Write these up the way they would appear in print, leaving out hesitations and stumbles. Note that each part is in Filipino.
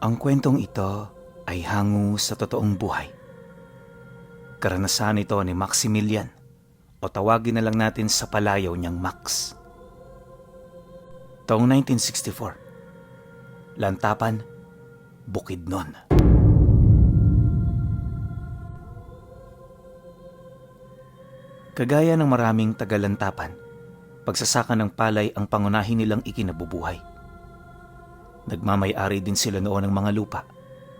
Ang kwentong ito ay hango sa totoong buhay. Karanasan ito ni Maximilian o tawagin na lang natin sa palayaw niyang Max. Taong 1964, Lantapan, Bukidnon. Kagaya ng maraming taga-Lantapan, pagsasaka ng palay ang pangunahin nilang ikinabubuhay. Nagmamay-ari din sila noon ng mga lupa,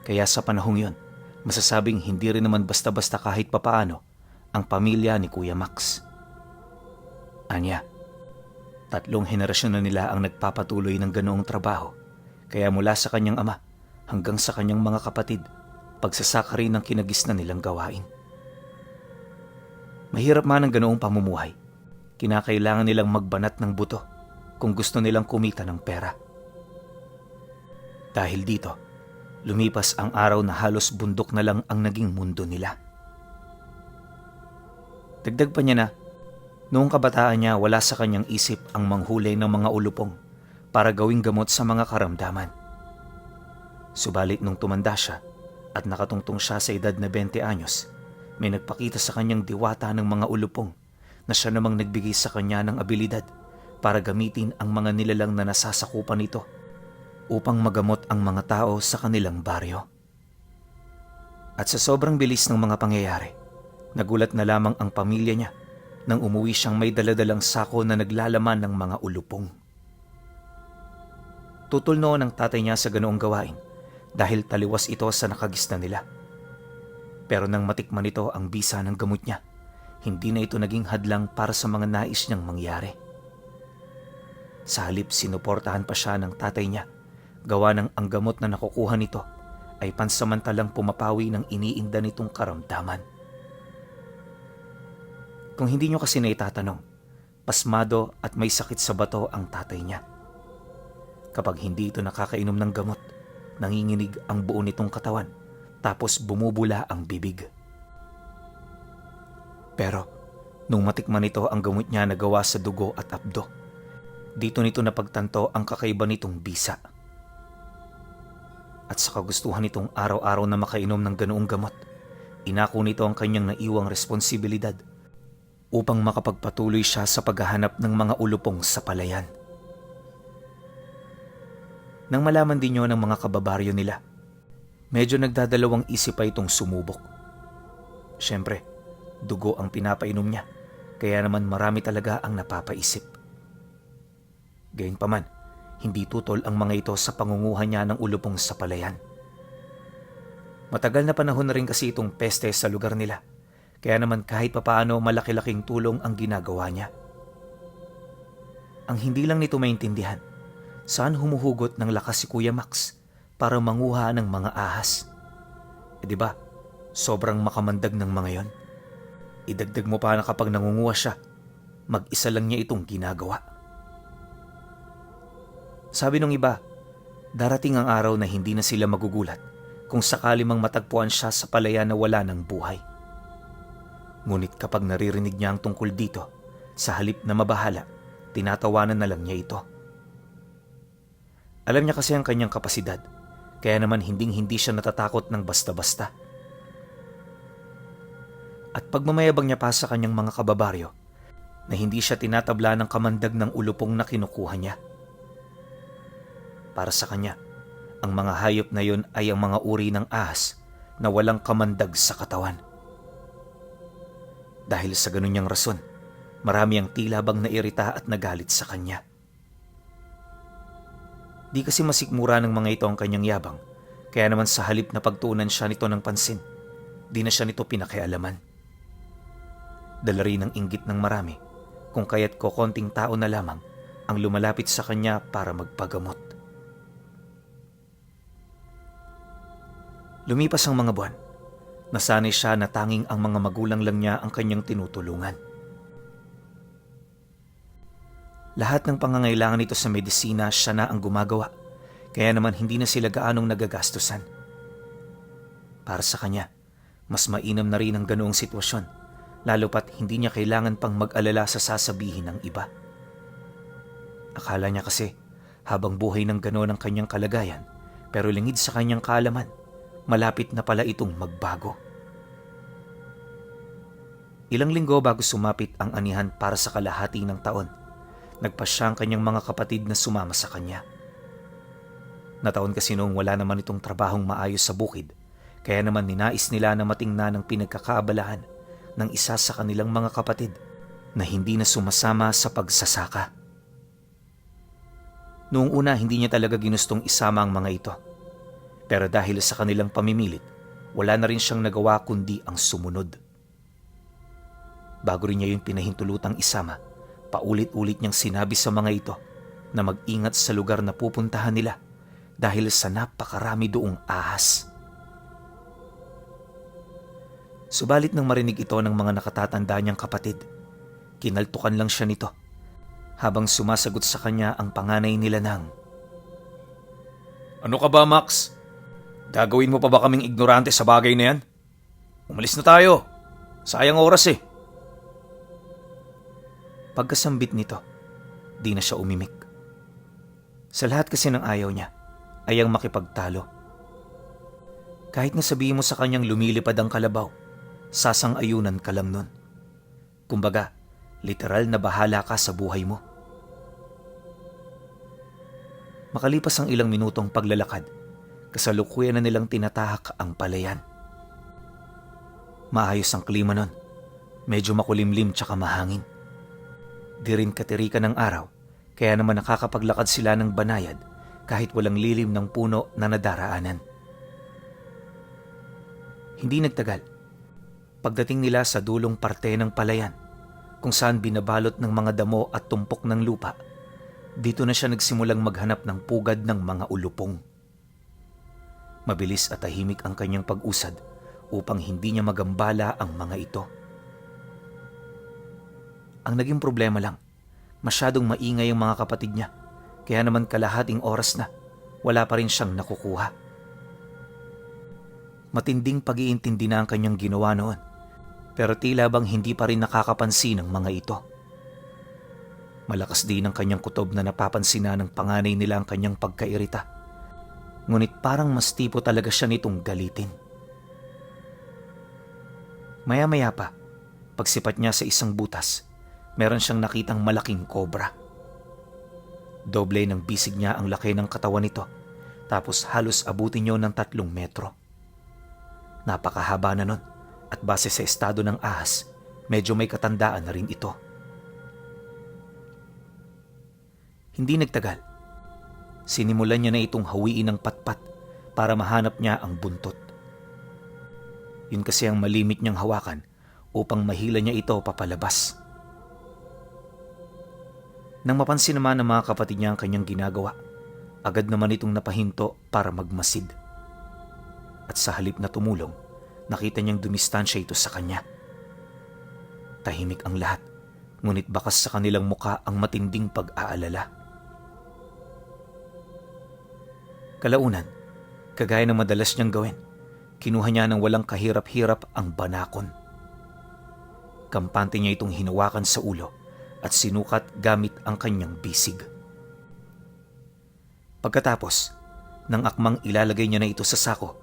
kaya sa panahong yon, masasabing hindi rin naman basta-basta kahit papaano ang pamilya ni Kuya Max. Anya, 3 henerasyon na nila ang nagpapatuloy ng ganoong trabaho, kaya mula sa kanyang ama hanggang sa kanyang mga kapatid, pagsasaka rin ang kinagisnan nilang gawain. Mahirap man ang ganoong pamumuhay, kinakailangan nilang magbanat ng buto kung gusto nilang kumita ng pera. Dahil dito, lumipas ang araw na halos bundok na lang ang naging mundo nila. Dagdag pa niya na, noong kabataan niya wala sa kanyang isip ang manghuli ng mga ulupong para gawing gamot sa mga karamdaman. Subalit nung tumanda siya at nakatungtong siya sa edad na 20 anyos, may nagpakita sa kanyang diwata ng mga ulupong na siya namang nagbigay sa kanya ng abilidad para gamitin ang mga nilalang na nasasakupan nito upang magamot ang mga tao sa kanilang baryo. At sa sobrang bilis ng mga pangyayari, nagulat na lamang ang pamilya niya nang umuwi siyang may daladalang sako na naglalaman ng mga ulupong. Tutol noon ang tatay niya sa ganoong gawain dahil taliwas ito sa nakagisnan nila. Pero nang matikman ito ang bisa ng gamot niya, hindi na ito naging hadlang para sa mga nais niyang mangyari. Sa halip sinuportahan pa siya ng tatay niya, gawa ng ang gamot na nakukuha nito ay pansamantalang pumapawi ng iniinda nitong karamdaman. Kung hindi niyo kasi naitatanong, pasmado at may sakit sa bato ang tatay niya. Kapag hindi ito nakakainom ng gamot, nanginginig ang buo nitong katawan tapos bumubula ang bibig. Pero nung matikman nito ang gamot niya na gawa sa dugo at apdo, dito nito napagtanto ang kakaiba nitong bisa. At sa kagustuhan nitong araw-araw na makainom ng ganoong gamot, inako nito ang kanyang naiwang responsibilidad upang makapagpatuloy siya sa paghahanap ng mga ulupong sa palayan. Nang malaman din niyo ng mga kababaryo nila, medyo nagdadalawang isip pa itong sumubok. Siyempre, dugo ang pinapainom niya, kaya naman marami talaga ang napapaisip. Gayunpaman, hindi tutol ang mga ito sa pangunguha niya ng ulupong sa palayan. Matagal na panahon na rin kasi itong peste sa lugar nila, kaya naman kahit papaano malaki-laking tulong ang ginagawa niya. Ang hindi lang nito maintindihan, saan humuhugot ng lakas si Kuya Max para manguha ng mga ahas? Di ba, sobrang makamandag ng mga yon. Idagdag mo pa na kapag nangunguha siya, mag-isa lang niya itong ginagawa. Sabi nung iba, darating ang araw na hindi na sila magugulat kung sakali mang matagpuan siya sa palayan na wala ng buhay. Ngunit kapag naririnig niya ang tungkol dito, sa halip na mabahala, tinatawanan na lang niya ito. Alam niya kasi ang kanyang kapasidad, kaya naman hinding-hindi siya natatakot ng basta-basta. At pagmamayabang niya pa sa kanyang mga kababaryo na hindi siya tinatabla ng kamandag ng ulupong na kinukuha niya. Para sa kanya, ang mga hayop na yon ay ang mga uri ng ahas na walang kamandag sa katawan. Dahil sa ganun niyang rason, marami ang tila bang nairita at nagalit sa kanya. Di kasi masikmura ng mga ito ang kanyang yabang, kaya naman sa halip na pagtuunan siya nito ng pansin, di na siya nito pinakialaman. Dala rin ang inggit ng marami, kung kaya't kokonting tao na lamang ang lumalapit sa kanya para magpagamot. Lumipas ang mga buwan, nasanay siya na tanging ang mga magulang lang niya ang kanyang tinutulungan. Lahat ng pangangailangan nito sa medisina siya na ang gumagawa, kaya naman hindi na sila gaanong nagagastusan. Para sa kanya, mas mainam na rin ang ganoong sitwasyon, lalo pat hindi niya kailangan pang mag-alala sa sasabihin ng iba. Akala niya kasi, habang buhay ng ganoon ang kanyang kalagayan, Pero lingid sa kanyang kaalaman, malapit na pala itong magbago. Ilang linggo bago sumapit ang anihan para sa kalahati ng taon, nagpasya ang kanyang mga kapatid na sumama sa kanya. Nataon kasi noong wala naman itong trabahong maayos sa bukid, kaya naman ninais nila na matingnan ang pinagkakaabalahan ng isa sa kanilang mga kapatid na hindi na sumasama sa pagsasaka. Noong una, hindi niya talaga ginustong isama ang mga ito. Pero dahil sa kanilang pamimilit, wala na rin siyang nagawa kundi ang sumunod. Bago rin niya yung pinahintulutang isama, paulit-ulit niyang sinabi sa mga ito na mag-ingat sa lugar na pupuntahan nila dahil sa napakarami doong ahas. Subalit nang marinig ito ng mga nakatatanda niyang kapatid, kinaltukan lang siya nito habang sumasagot sa kanya ang panganay nila ng, "Ano ka ba, Max? Gagawin mo pa ba kaming ignorante sa bagay na yan? Umalis na tayo. Sayang oras eh." Pagkasambit nito, di na siya umimik. Sa lahat kasi ng ayaw niya ay ang makipagtalo. Kahit na sabihin mo sa kanyang lumilipad ang kalabaw, sasang-ayunan ka lang nun. Kumbaga, literal na bahala ka sa buhay mo. Makalipas ang ilang minutong paglalakad, kasalukuyan na nilang tinatahak ang palayan. Maayos ang klima nun, medyo makulimlim tsaka mahangin. Di rin katirikan ng araw, kaya naman nakakapaglakad sila ng banayad kahit walang lilim ng puno na nadaraanan. Hindi nagtagal, pagdating nila sa dulong parte ng palayan, kung saan binabalot ng mga damo at tumpok ng lupa, dito na siya nagsimulang maghanap ng pugad ng mga ulupong. Mabilis at tahimik ang kanyang pag-usad upang hindi niya magambala ang mga ito. Ang naging problema lang, masyadong maingay ang mga kapatid niya, kaya naman kalahating oras na, wala pa rin siyang nakukuha. Matinding pag-iintindi na ang kanyang ginawa noon, pero tila bang hindi pa rin nakakapansin ng mga ito. Malakas din ang kanyang kutob na napapansin na ng panganay nila ang kanyang pagkairita. Ngunit parang mas tipo talaga siya nitong galitin. Maya-maya pa, pagsipat niya sa isang butas, meron siyang nakitang malaking kobra. Doble ng bisig niya ang laki ng katawan nito, tapos halos abutin niyo ng 3 metro. Napakahaba na nun, at base sa estado ng ahas, medyo may katandaan na rin ito. Hindi nagtagal, sinimulan niya na itong hawiin ng patpat para mahanap niya ang buntot. Yun kasi ang malimit niyang hawakan upang mahila niya ito papalabas. Nang mapansin naman ng mga kapatid niya ang kanyang ginagawa, agad naman itong napahinto para magmasid. At sa halip na tumulong, nakita niyang dumistansya ito sa kanya. Tahimik ang lahat, ngunit bakas sa kanilang muka ang matinding pag-aalala. Kalaunan, kagaya ng madalas niyang gawin, kinuha niya ng walang kahirap-hirap ang banakon. Kampante niya itong hinawakan sa ulo at sinukat gamit ang kanyang bisig. Pagkatapos, nang akmang ilalagay niya na ito sa sako,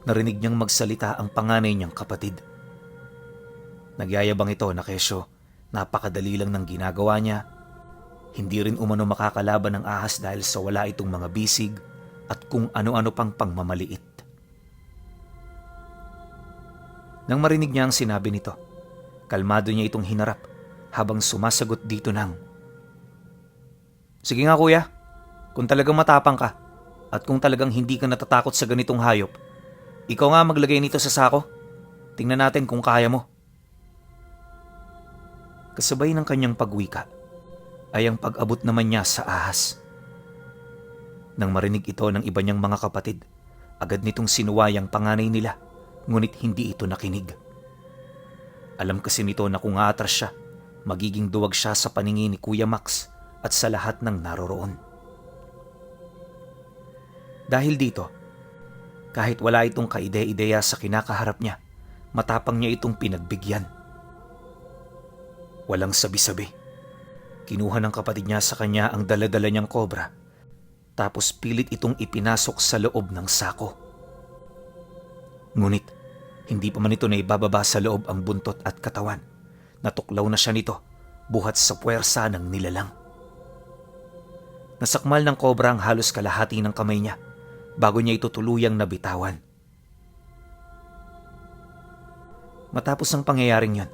narinig niyang magsalita ang panganay niyang kapatid. Nagyayabang ito na kesyo, napakadali lang ng ginagawa niya. Hindi rin umano makakalaban ng ahas dahil sa wala itong mga bisig at kung ano-ano pang pangmamaliit. Nang marinig niya ang sinabi nito, kalmado niya itong hinarap habang sumasagot dito ng, "Sige nga kuya, kung talagang matapang ka at kung talagang hindi ka natatakot sa ganitong hayop, ikaw nga maglagay nito sa sako. Tingnan natin kung kaya mo." Kasabay ng kanyang pagwika ay ang pag-abot naman niya sa ahas. Nang marinig ito ng iba niyang mga kapatid, agad nitong sinuway ang panganay nila, ngunit hindi ito nakinig. Alam kasi nito na kung aatras siya, magiging duwag siya sa paningin ni Kuya Max at sa lahat ng naroroon. Dahil dito, kahit wala itong kaide-ideya sa kinakaharap niya, matapang niya itong pinagbigyan. Walang sabi-sabi. Kinuha ng kapatid niya sa kanya ang dala-dala niyang kobra tapos pilit itong ipinasok sa loob ng sako. Ngunit hindi pa man ito naibababa sa loob ang buntot at katawan. Natuklaw na siya nito buhat sa puwersa ng nilalang. Nasakmal ng kobra ang halos kalahati ng kamay niya bago niya ito tuluyang nabitawan. Matapos ang pangyayaring yon,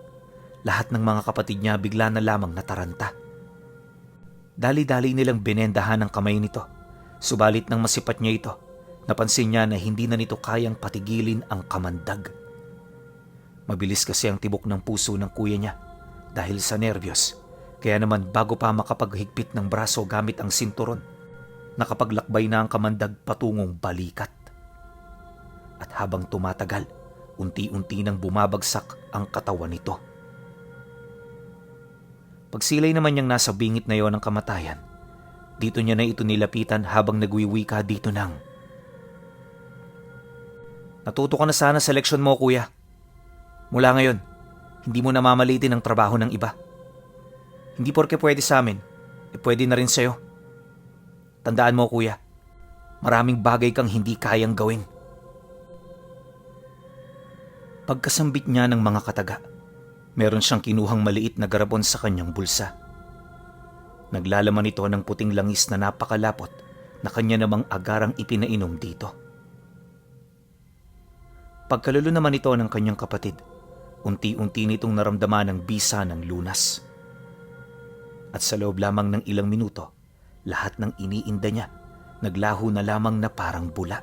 lahat ng mga kapatid niya bigla na lamang nataranta. Dali-dali nilang binendahan ang kamay nito, subalit nang masipat niya ito, napansin niya na hindi na nito kayang patigilin ang kamandag. Mabilis kasi ang tibok ng puso ng kuya niya dahil sa nerbiyos, kaya naman bago pa makapaghigpit ng braso gamit ang sinturon, nakapaglakbay na ang kamandag patungong balikat. At habang tumatagal, unti-unti nang bumabagsak ang katawan nito. Pagsilay naman niyang nasa bingit na yon ng kamatayan, dito niya na ito nilapitan habang nagwiwika dito ng, "Natuto ka na sana sa leksyon mo, kuya. Mula ngayon, hindi mo namamalitin ang trabaho ng iba. Hindi porke pwede sa amin, pwede na rin sa'yo. Tandaan mo, kuya, maraming bagay kang hindi kayang gawin." Pagkasambit niya ng mga kataga, meron siyang kinuhang maliit na garapon sa kanyang bulsa. Naglalaman ito ng puting langis na napakalapot na kanya namang agarang ipinainom dito. Pagkalulo naman ito ng kanyang kapatid, unti-unti nitong naramdaman ang bisa ng lunas. At sa loob lamang ng ilang minuto, lahat ng iniinda niya naglaho na lamang na parang bula.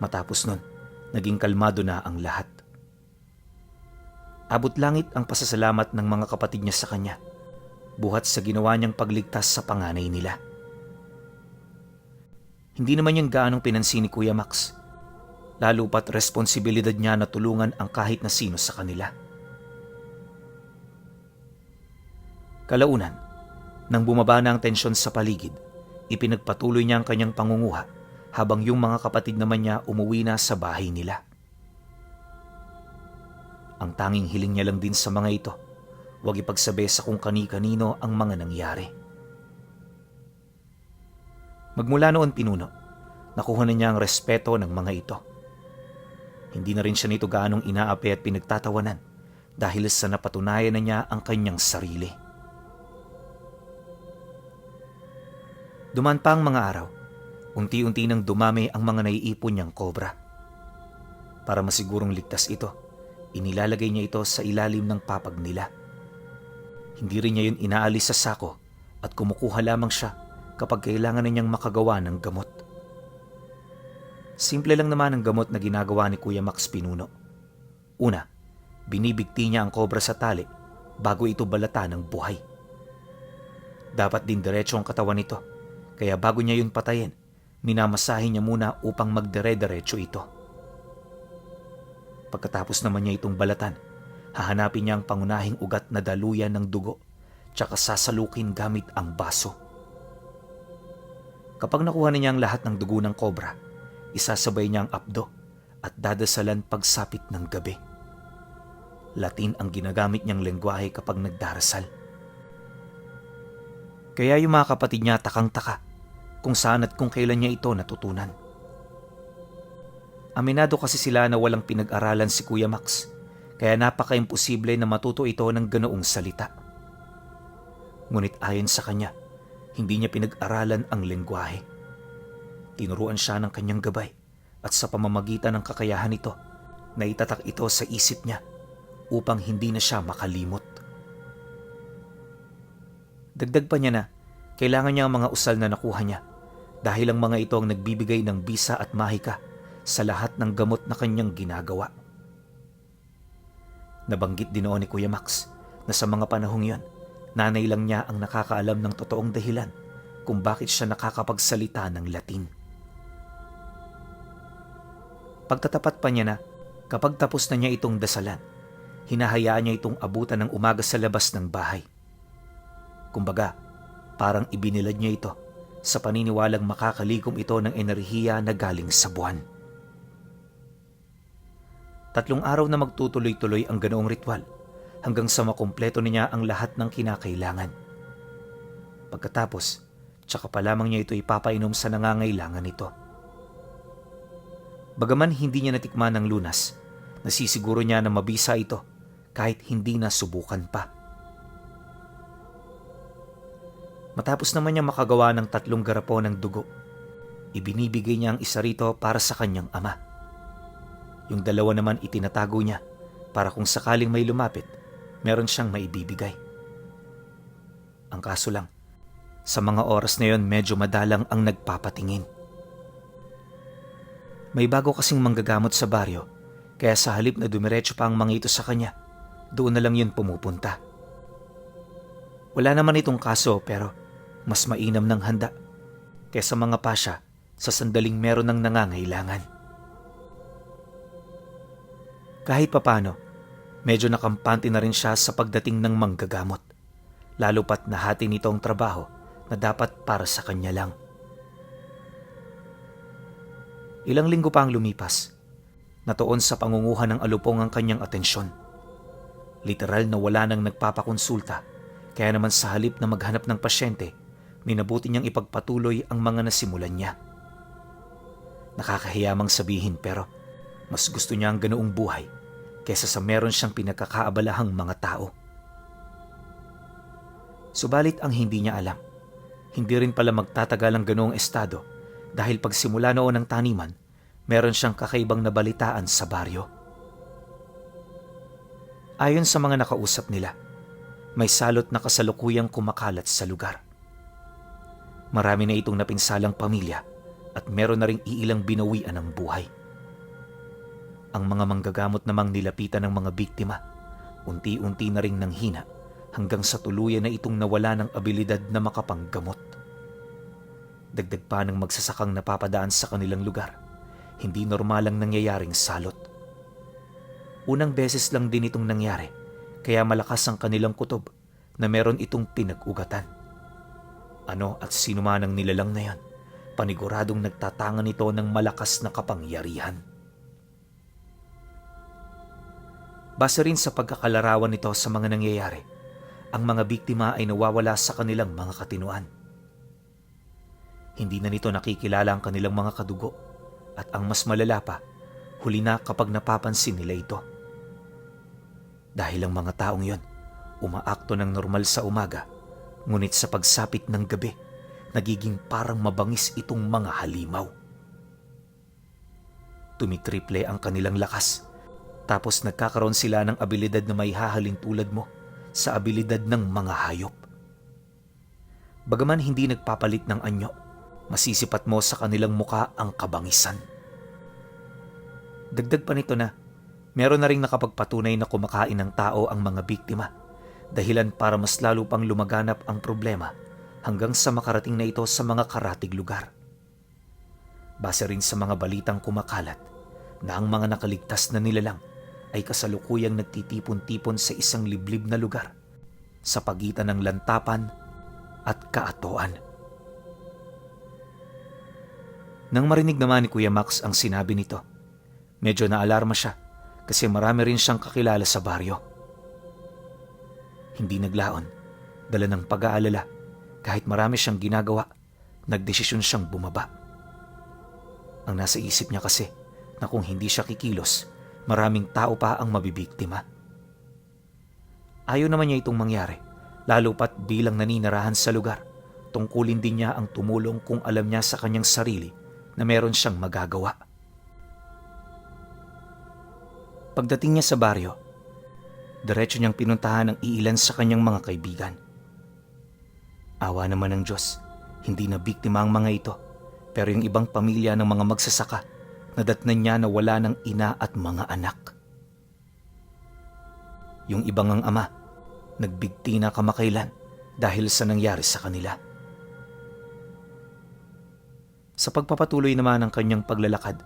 Matapos nun, naging kalmado na ang lahat. Abot langit ang pasasalamat ng mga kapatid niya sa kanya, buhat sa ginawa niyang pagligtas sa panganay nila. Hindi naman niyang gaanong pinansin ni Kuya Max, lalo pat responsibilidad niya na tulungan ang kahit na sino sa kanila. Kalaunan, nang bumaba na ang tensyon sa paligid, ipinagpatuloy niya ang kanyang pangunguha habang yung mga kapatid naman niya umuwi na sa bahay nila. Ang tanging hiling niya lang din sa mga ito, huwag ipagsabi sa kung kani-kanino ang mga nangyari. Magmula noon pinuno, nakuha na niya ang respeto ng mga ito. Hindi na rin siya nito gaanong inaapi at pinagtatawanan dahil sa napatunayan na niya ang kanyang sarili. Duman pa ang mga araw, unti-unti nang dumami ang mga naiipon niyang kobra. Para masigurong ligtas ito, inilalagay niya ito sa ilalim ng papag nila. Hindi rin niya yun inaalis sa sako at kumukuha lamang siya kapag kailangan na niyang makagawa ng gamot. Simple lang naman ang gamot na ginagawa ni Kuya Max Pinuno. Una, binibigti niya ang kobra sa tali bago ito balata ng buhay. Dapat din diretso ang katawan nito, kaya bago niya yun patayin, minamasahe niya muna upang magdire-diretso ito. Pagkatapos naman niya itong balatan, hahanapin niya ang pangunahing ugat na daluyan ng dugo, tsaka sasalukin gamit ang baso. Kapag nakuha na niya ang lahat ng dugo ng kobra, isasabay niya ang apdo at dadasalan pagsapit ng gabi. Latin ang ginagamit niyang lengguwahe kapag nagdarasal. Kaya yung mga kapatid niya takang-taka kung saan at kung kailan niya ito natutunan. Aminado kasi sila na walang pinag-aralan si Kuya Max, kaya napaka-imposible na matuto ito ng ganoong salita. Ngunit ayon sa kanya, hindi niya pinag-aralan ang lengguwahe. Tinuruan siya ng kanyang gabay at sa pamamagitan ng kakayahan nito, naitatak ito sa isip niya upang hindi na siya makalimot. Dagdag pa niya na kailangan niya ang mga usal na nakuha niya dahil ang mga ito ang nagbibigay ng bisa at mahika sa lahat ng gamot na kanyang ginagawa. Nabanggit din noon ni Kuya Max na sa mga panahong yon, nanay lang niya ang nakakaalam ng totoong dahilan kung bakit siya nakakapagsalita ng Latin. Pagtatapat pa niya na kapag tapos na niya itong dasalan, hinahayaan niya itong abutan ng umaga sa labas ng bahay. Kumbaga, parang ibinilad niya ito sa paniniwalang makakalikom ito ng enerhiya na galing sa buwan. 3 araw na magtutuloy-tuloy ang ganoong ritual hanggang sa makumpleto niya ang lahat ng kinakailangan. Pagkatapos, tsaka pa lamang niya ito ipapainom sa nangangailangan nito. Bagaman hindi niya natikman ang lunas, nasisiguro niya na mabisa ito kahit hindi na subukan pa. Matapos naman niya makagawa ng 3 garapon ng dugo, ibinibigay niya ang isa rito para sa kanyang ama. Yung 2 naman itinatago niya para kung sakaling may lumapit, meron siyang maibibigay. Ang kaso lang, sa mga oras na yon medyo madalang ang nagpapatingin. May bago kasing manggagamot sa baryo, kaya sa halip na dumiretso pa ang mga ito sa kanya, doon na lang yun pumupunta. Wala naman itong kaso pero mas mainam ng handa kaysa mga pasya sa sandaling meron ng nangangailangan. Kahit papano, medyo nakampante na rin siya sa pagdating ng manggagamot, lalo pat nahati nito ang trabaho na dapat para sa kanya lang. Ilang linggo pa ang lumipas, natuon sa pangunguha ng alupong ang kanyang atensyon. Literal na wala nang nagpapakonsulta, kaya naman sa halip na maghanap ng pasyente, minabuti niyang ipagpatuloy ang mga nasimulan niya. Nakakahiyamang sabihin pero mas gusto niya ang ganoong buhay kaysa sa meron siyang pinagkakaabalahang mga tao. Subalit ang hindi niya alam, hindi rin pala magtatagal ang ganoong estado dahil pagsimula noon ng taniman, meron siyang kakaibang nabalitaan sa baryo. Ayon sa mga nakausap nila, may salot na kasalukuyang kumakalat sa lugar. Marami na itong napinsalang pamilya at meron na ring iilang binawian ng buhay. Ang mga manggagamot namang nilapitan ng mga biktima, unti-unti na ring nanghina hanggang sa tuluyan na itong nawala ng abilidad na makapanggamot. Dagdag pa ng magsasakang napapadaan sa kanilang lugar, hindi normalang nangyayaring salot. Unang beses lang din itong nangyari, kaya malakas ang kanilang kutob na meron itong pinag-ugatan. Ano at sino man ang nilalang na yan, paniguradong nagtatangan ito ng malakas na kapangyarihan. Base rin sa pagkakalarawan nito sa mga nangyayari, ang mga biktima ay nawawala sa kanilang mga katinuan. Hindi na nito nakikilala ang kanilang mga kadugo at ang mas malala pa, huli na kapag napapansin nila ito. Dahil ang mga taong yon, umaakto ng normal sa umaga, ngunit sa pagsapit ng gabi, nagiging parang mabangis itong mga halimaw. Tumitriple ang kanilang lakas, tapos nagkakaroon sila ng abilidad na may hahalin tulad mo sa abilidad ng mga hayop. Bagaman hindi nagpapalit ng anyo, masisipat mo sa kanilang muka ang kabangisan. Dagdag pa nito na, meron na ring nakapagpatunay na kumakain ng tao ang mga biktima, dahilan para mas lalo pang lumaganap ang problema hanggang sa makarating na ito sa mga karatig lugar. Base rin sa mga balitang kumakalat na ang mga nakaligtas na nilalang ay kasalukuyang nagtitipon-tipon sa isang liblib na lugar sa pagitan ng lantapan at kaatoan. Nang marinig naman ni Kuya Max ang sinabi nito, medyo naalarma siya kasi marami rin siyang kakilala sa baryo. Hindi naglaon, dala ng pag-aalala, kahit marami siyang ginagawa, nagdesisyon siyang bumaba. Ang nasa isip niya kasi na kung hindi siya kikilos, maraming tao pa ang mabibiktima. Ayaw naman niya itong mangyari, lalo pat bilang naninirahan sa lugar, tungkulin din niya ang tumulong kung alam niya sa kanyang sarili na meron siyang magagawa. Pagdating niya sa baryo, diretso niyang pinuntahan ang iilan sa kanyang mga kaibigan. Awa naman ng Diyos, hindi na biktima ang mga ito, pero yung ibang pamilya ng mga magsasaka, nadatnan niya na wala ng ina at mga anak. Yung ibang ang ama, nagbigti na kamakailan dahil sa nangyari sa kanila. Sa pagpapatuloy naman ng kanyang paglalakad,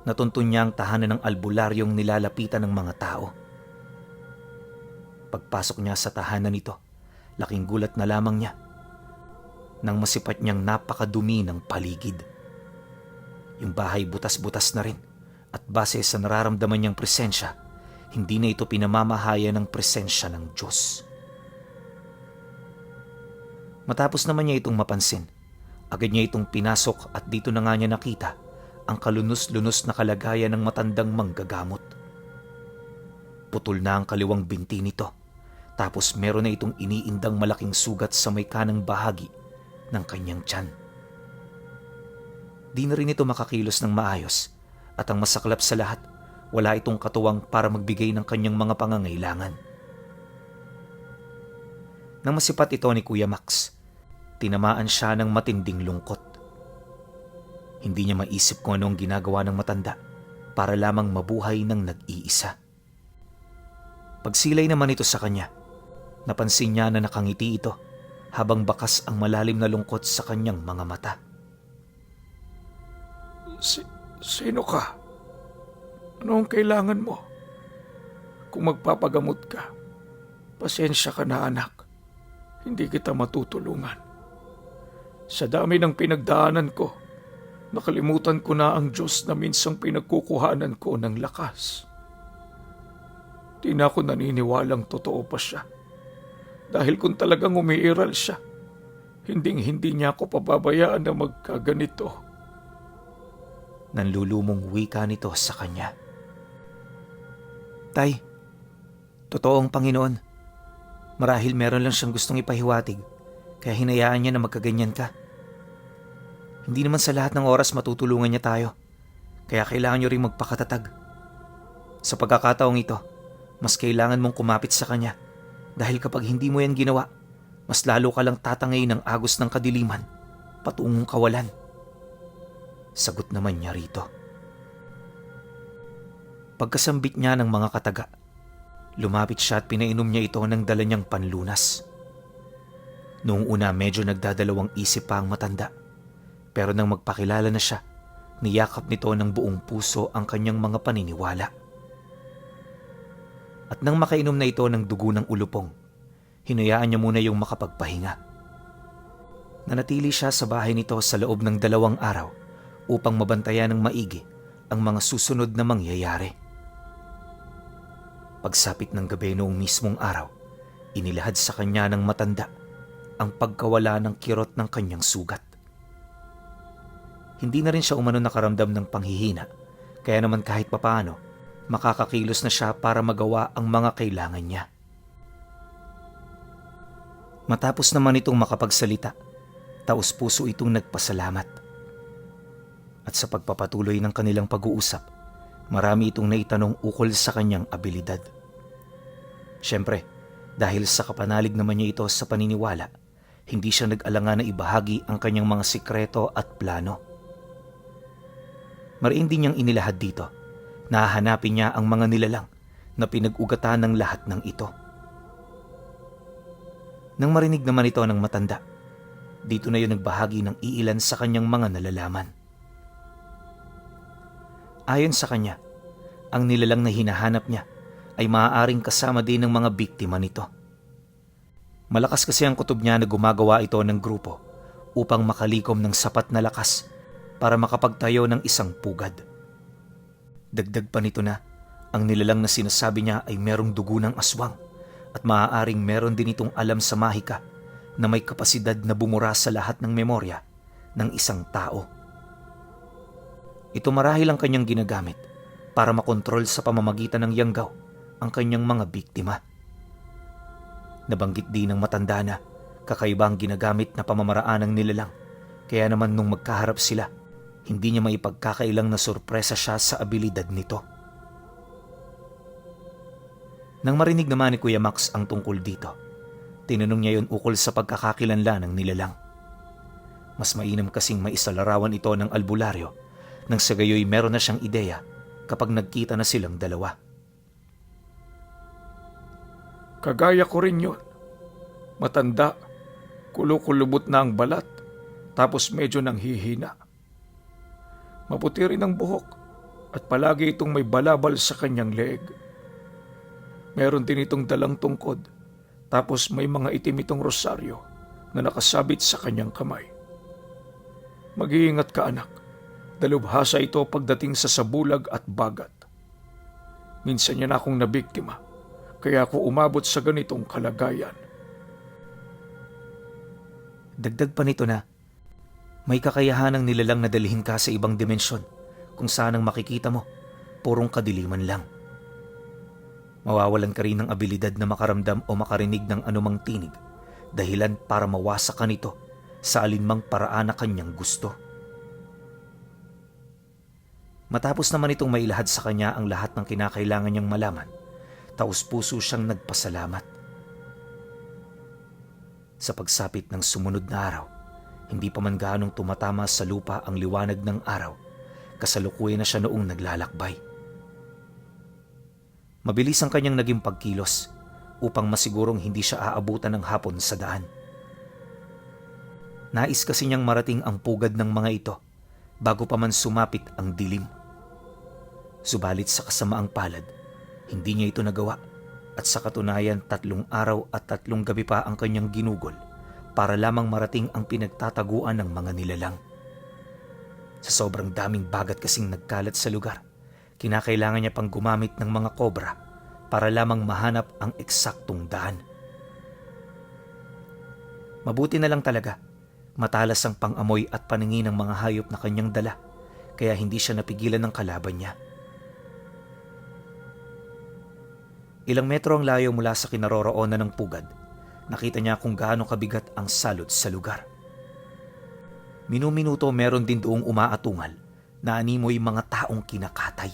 natuntun niya ang tahanan ng albularyong nilalapitan ng mga tao. Pagpasok niya sa tahanan nito, laking gulat na lamang niya nang masipat niyang napakadumi ng paligid. Yung bahay butas-butas na rin at base sa nararamdaman niyang presensya, hindi na ito pinamamahaya ng presensya ng Diyos. Matapos naman niya itong mapansin, Agad niya itong pinasok at dito na nga niya nakita ang kalunos-lunos na kalagayan ng matandang manggagamot. Putol na ang kaliwang binti nito, tapos meron na itong iniindang malaking sugat sa may kanang bahagi ng kanyang tiyan. Di na rin ito makakilos ng maayos at ang masaklap sa lahat, wala itong katuwang para magbigay ng kanyang mga pangangailangan. Nang masipat ito ni Kuya Max, tinamaan siya ng matinding lungkot. Hindi niya maisip kung anong ginagawa ng matanda para lamang mabuhay ng nag-iisa. Pagsilay naman ito sa kanya, napansin niya na nakangiti ito habang bakas ang malalim na lungkot sa kanyang mga mata. Sino ka? Ano ang kailangan mo? Kung magpapagamot ka, pasensya ka na anak. Hindi kita matutulungan. Sa dami ng pinagdaanan ko, nakalimutan ko na ang Diyos na minsang pinagkukuhanan ko ng lakas. Di na ako naniniwalang totoo pa siya. Dahil kung talagang umiiral siya, hindi niya ako pababayaan na magkaganito. Nanlulumong wika nito sa kanya. Tay, totoo ang Panginoon. Marahil meron lang siyang gustong ipahiwatig, kaya hinayaan niya na magkaganyan ka. Hindi naman sa lahat ng oras matutulungan niya tayo, kaya kailangan niyo rin magpakatatag. Sa pagkakataong ito, mas kailangan mong kumapit sa kanya dahil kapag hindi mo yan ginawa, mas lalo ka lang tatangay ng agos ng kadiliman patungong kawalan. Sagot naman niya rito. Pagkasambit niya ng mga kataga, lumapit siya at pinainom niya ito ng dala niyang panlunas. Noong una medyo nagdadalawang isip pa ang matanda, pero nang magpakilala na siya, niyakap nito ng buong puso ang kanyang mga paniniwala. At nang makainom na ito ng dugo ng ulupong, hinayaan niya muna yung makapagpahinga. Nanatili siya sa bahay nito sa loob ng 2 araw upang mabantayan ng maigi ang mga susunod na mangyayari. Pagsapit ng gabi noong mismong araw, inilahad sa kanya ng matanda ang pagkawala ng kirot ng kanyang sugat. Hindi na rin siya umano nakaramdam ng panghihina, kaya naman kahit papaano, makakakilos na siya para magawa ang mga kailangan niya. Matapos naman itong makapagsalita, taos-puso itong nagpasalamat. At sa pagpapatuloy ng kanilang pag-uusap, marami itong naitanong ukol sa kanyang abilidad. Siyempre, dahil sa kapanalig naman niya ito sa paniniwala, hindi siya nag-alangan na ibahagi ang kanyang mga sikreto at plano. Mariin din niyang inilahad dito na hahanapin niya ang mga nilalang na pinag-ugatan ng lahat ng ito. Nang marinig naman ito ng matanda, dito na yun nagbahagi ng iilan sa kanyang mga nalalaman. Ayon sa kanya, ang nilalang na hinahanap niya ay maaaring kasama din ng mga biktima nito. Malakas kasi ang kutob niya na gumagawa ito ng grupo upang makalikom ng sapat na lakas para makapagtayo ng isang pugad. Dagdag pa nito na ang nilalang na sinasabi niya ay merong dugo ng aswang at maaaring meron din itong alam sa mahika na may kapasidad na bumura sa lahat ng memorya ng isang tao. Ito marahil ang kanyang ginagamit para makontrol sa pamamagitan ng yanggaw ang kanyang mga biktima. Nabanggit din ng matanda na kakaiba ang ginagamit na pamamaraan ng nilalang, kaya naman nung magkaharap sila, hindi niya maipagkakailang na sorpresa siya sa abilidad nito. Nang marinig naman ni Kuya Max ang tungkol dito, tinanong niya yun ukol sa pagkakakilanlan ng nilalang. Mas mainam kasing maisalarawan ito ng albularyo nang sa gayoy meron na siyang ideya kapag nagkita na silang dalawa. Kagaya ko rin yun. Matanda, kulukulubot na ang balat, tapos medyo nang hihina. Maputi rin ang buhok at palagi itong may balabal sa kanyang leeg. Meron din itong dalang tungkod, tapos may mga itim itong rosaryo na nakasabit sa kanyang kamay. Mag-iingat ka anak, dalubhasa ito pagdating sa sabulag at bagat. Minsan niya na akong nabiktima, kaya ako umabot sa ganitong kalagayan. Dagdag pa nito na, May kakayahanang nilalang na dalhin ka sa ibang dimensyon kung saan ang makikita mo, purong kadiliman lang. Mawawalan ka rin ng abilidad na makaramdam o makarinig ng anumang tinig, dahilan para mawasak ka nito sa alinmang paraan na kanyang gusto. Matapos naman itong mailahad sa kanya ang lahat ng kinakailangan niyang malaman, taus-puso siyang nagpasalamat. Sa pagsapit ng sumunod na araw, hindi pa man gaanong tumatama sa lupa ang liwanag ng araw, kasalukuyan na siya noong naglalakbay. Mabilis ang kanyang naging pagkilos upang masigurong hindi siya aabutan ng hapon sa daan. Nais kasi niyang marating ang pugad ng mga ito bago pa man sumapit ang dilim. Subalit sa kasamaang palad, hindi niya ito nagawa at sa katunayan 3 araw at 3 gabi pa ang kanyang ginugol para lamang marating ang pinagtataguan ng mga nilalang. Sa sobrang daming bagat kasing nagkalat sa lugar, kinakailangan niya pang gumamit ng mga kobra para lamang mahanap ang eksaktong daan. Mabuti na lang talaga, matalas ang pang-amoy at paningin ng mga hayop na kanyang dala, kaya hindi siya napigilan ng kalaban niya. Ilang metro ang layo mula sa kinaroroonan ng pugad, nakita niya kung gaano kabigat ang salot sa lugar. Minuminuto meron din doong umaatungal na animoy mga taong kinakatay.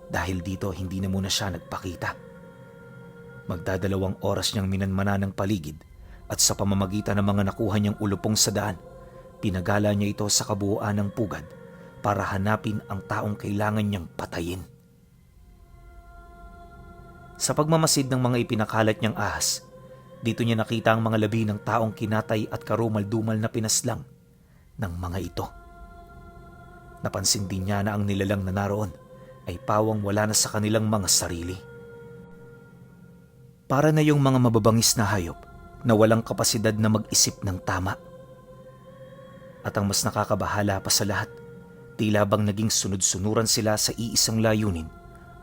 Dahil dito hindi na muna siya nagpakita. Magdadalawang oras niyang minanmana ng paligid at sa pamamagitan ng mga nakuha niyang ulupong sa daan, pinagala niya ito sa kabuuan ng pugad para hanapin ang taong kailangan niyang patayin. Sa pagmamasid ng mga ipinakalat niyang ahas, dito niya nakita ang mga labi ng taong kinatay at karumal-dumal na pinaslang ng mga ito. Napansin din niya na ang nilalang na naroon ay pawang wala na sa kanilang mga sarili. Para na yung mga mababangis na hayop na walang kapasidad na mag-isip ng tama. At ang mas nakakabahala pa sa lahat, tila bang naging sunod-sunuran sila sa iisang layunin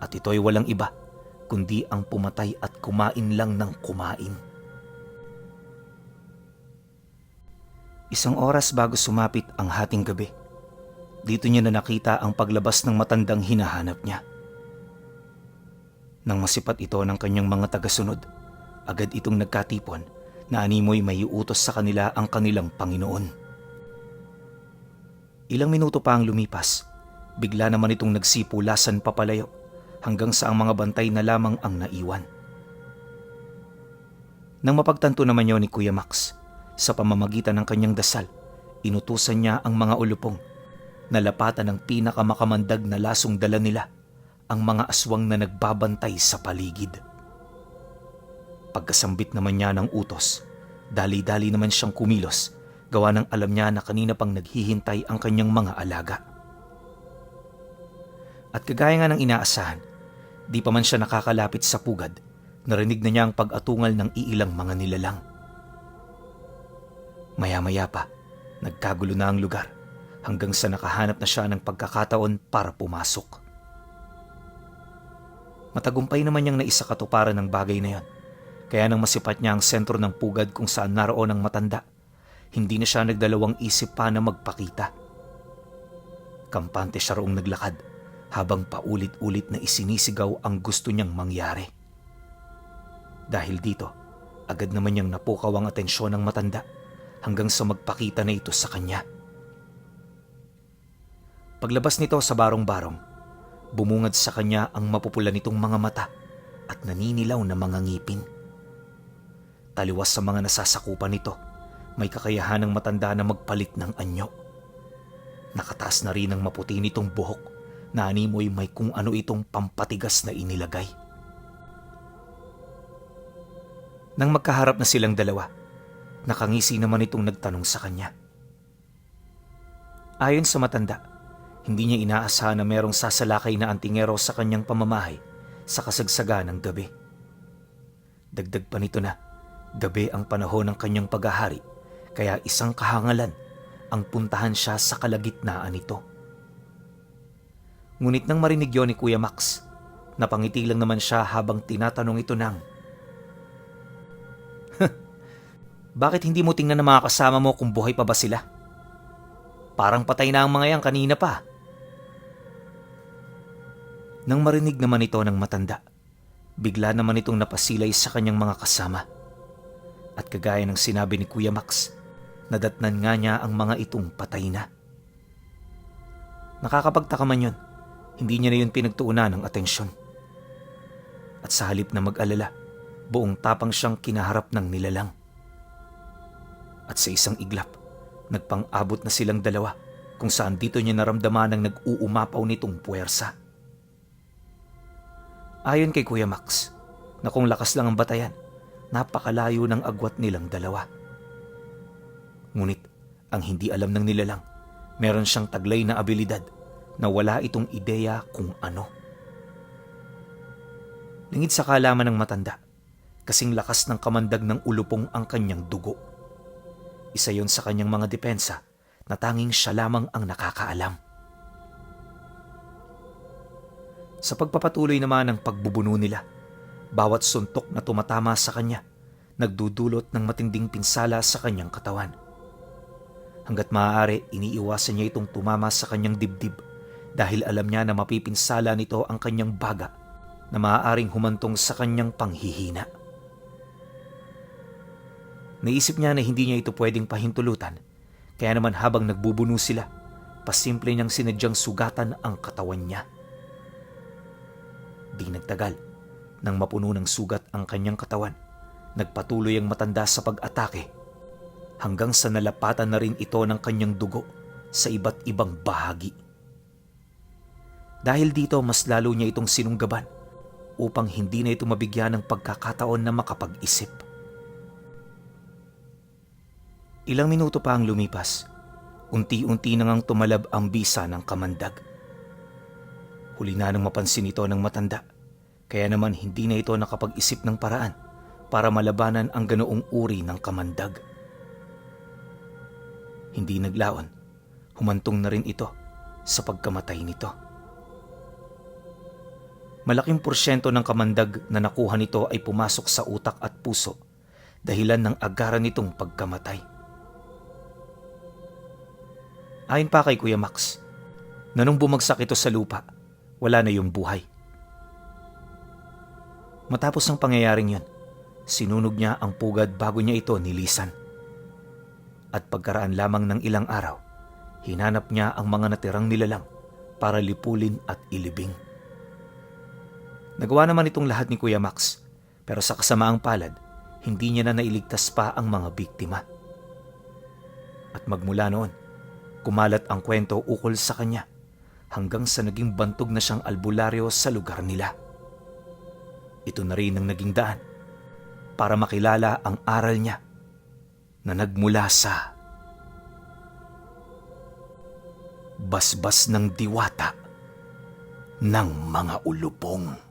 at ito'y walang iba kundi ang pumatay at kumain lang ng kumain. Isang oras bago sumapit ang hating gabi, dito niya na nakita ang paglabas ng matandang hinahanap niya. Nang masipat ito ng kanyang mga tagasunod, agad itong nagkatipon na animoy may utos sa kanila ang kanilang Panginoon. Ilang minuto pa ang lumipas, bigla naman itong nagsipulasan papalayo hanggang sa ang mga bantay na lamang ang naiwan. Nang mapagtanto naman niyo ni Kuya Max, sa pamamagitan ng kanyang dasal, inutusan niya ang mga ulupong na lapatan ng pinakamakamandag na lasong dala nila, ang mga aswang na nagbabantay sa paligid. Pagkasambit naman niya ng utos, dali-dali naman siyang kumilos, gawa ng alam niya na kanina pang naghihintay ang kanyang mga alaga. At kagaya nga ng inaasahan, di pa man siya nakakalapit sa pugad, narinig na niya ang pag-atungal ng iilang mga nilalang. Maya-maya pa, nagkagulo na ang lugar hanggang sa nakahanap na siya ng pagkakataon para pumasok. Matagumpay naman niyang naisakatuparan ng bagay na yon, kaya nang masipat niya ang sentro ng pugad kung saan naroon ang matanda, hindi na siya nagdalawang isip pa na magpakita. Kampante siya roong naglakad habang paulit-ulit na isinisigaw ang gusto niyang mangyari. Dahil dito, agad naman niyang napukaw ang atensyon ng matanda hanggang sa magpakita na ito sa kanya. Paglabas nito sa barong-barong, bumungad sa kanya ang mapupula nitong mga mata at naninilaw na mga ngipin. Taliwas sa mga nasasakupan nito, may kakayahan ng matanda na magpalit ng anyo. Nakataas na rin ang maputi nitong buhok na animoy may kung ano itong pampatigas na inilagay. Nang magkaharap na silang dalawa, nakangisi naman itong nagtanong sa kanya. Ayon sa matanda, hindi niya inaasahan na merong sasalakay na antingero sa kanyang pamamahay sa kasagsagan ng gabi. Dagdag pa nito na, gabi ang panahon ng kanyang paghahari, kaya isang kahangalan ang puntahan siya sa kalagitnaan nito. Ngunit nang marinig yon ni Kuya Max, napangiti lang naman siya habang tinatanong ito ng, Bakit hindi mo tingnan ng mga kasama mo kung buhay pa ba sila? Parang patay na ang mga yan kanina pa. Nang marinig naman ito ng matanda, bigla naman itong napasilay sa kanyang mga kasama. At kagaya ng sinabi ni Kuya Max, nadatnan nga niya ang mga itong patay na. Nakakapagtaka man yun, hindi niya na yun pinagtuunan ng atensyon. At sa halip na mag-alala, buong tapang siyang kinaharap ng nilalang. At sa isang iglap, nagpang-abot na silang dalawa kung saan dito niya naramdaman ang nag-uumapaw nitong puwersa. Ayon kay Kuya Max, na kung lakas lang ang batayan, napakalayo ng agwat nilang dalawa. Ngunit ang hindi alam ng nilalang, meron siyang taglay na abilidad na wala itong ideya kung ano. Lingid sa kaalaman ng matanda, kasing lakas ng kamandag ng ulupong ang kanyang dugo. Isa yon sa kanyang mga depensa na tanging siya lamang ang nakakaalam. Sa pagpapatuloy naman ng pagbubuno nila, bawat suntok na tumatama sa kanya, nagdudulot ng matinding pinsala sa kanyang katawan. Hanggat maaari, iniiwasan niya itong tumama sa kanyang dibdib dahil alam niya na mapipinsala nito ang kanyang baga na maaaring humantong sa kanyang panghihina. Naisip niya na hindi niya ito pwedeng pahintulutan, kaya naman habang nagbubuno sila, pasimple niyang sinadyang sugatan ang katawan niya. Di nagtagal, nang mapuno ng sugat ang kanyang katawan, nagpatuloy ang matanda sa pag-atake hanggang sa nalapatan na rin ito ng kanyang dugo sa iba't ibang bahagi. Dahil dito mas lalo niya itong sinunggaban upang hindi na ito mabigyan ng pagkakataon na makapag-isip. Ilang minuto pa ang lumipas, unti-unti na ngang tumalab ang bisa ng kamandag. Huli na nang mapansin ito ng matanda, kaya naman hindi na ito nakapag-isip ng paraan para malabanan ang ganoong uri ng kamandag. Hindi naglaon, humantong na rin ito sa pagkamatay nito. Malaking porsyento ng kamandag na nakuha nito ay pumasok sa utak at puso, dahilan ng agaran nitong pagkamatay. Ayon pa kay Kuya Max, na nung bumagsak ito sa lupa, wala na yung buhay. Matapos ang pangyayaring yun, sinunog niya ang pugad bago niya ito nilisan. At pagkaraan lamang ng ilang araw, hinanap niya ang mga natirang nilalang para lipulin at ilibing. Nagawa naman itong lahat ni Kuya Max, pero sa kasamaang palad, hindi niya na nailigtas pa ang mga biktima. At magmula noon, kumalat ang kwento ukol sa kanya hanggang sa naging bantog na siyang albularyo sa lugar nila. Ito na rin ang naging daan para makilala ang aral niya na nagmula sa basbas ng diwata ng mga ulupong.